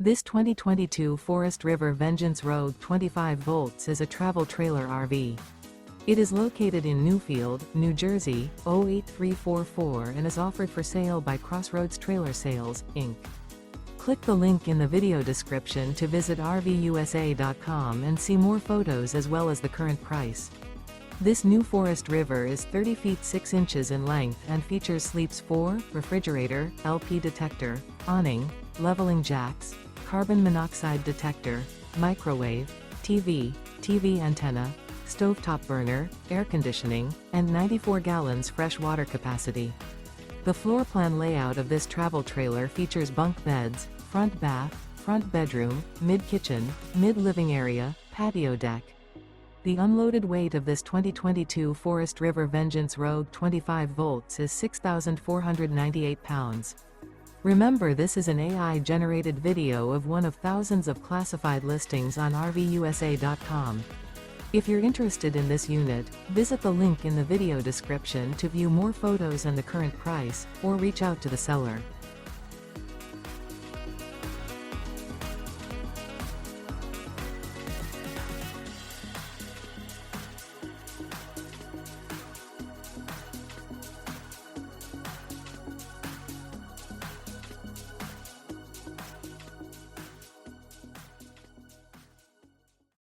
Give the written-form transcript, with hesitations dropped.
This 2022 Forest River Vengeance Rogue 25 volts is a travel trailer RV. It is located in Newfield, New Jersey, 08344 and is offered for sale by Crossroads Trailer Sales, Inc. Click the link in the video description to visit RVUSA.com and see more photos as well as the current price. This new Forest River is 30 feet 6 inches in length and features sleeps 4, refrigerator, LP detector, awning, leveling jacks, carbon monoxide detector, microwave, TV antenna, stovetop burner, air conditioning, and 94 gallons fresh water capacity. The floor plan layout of this travel trailer features bunk beds, front bath, front bedroom, mid-kitchen, mid-living area, patio deck. The unloaded weight of this 2022 Forest River Vengeance Rogue 25 volts is 6,498 pounds. Remember, this is an AI-generated video of one of thousands of classified listings on RVUSA.com. If you're interested in this unit, visit the link in the video description to view more photos and the current price, or reach out to the seller.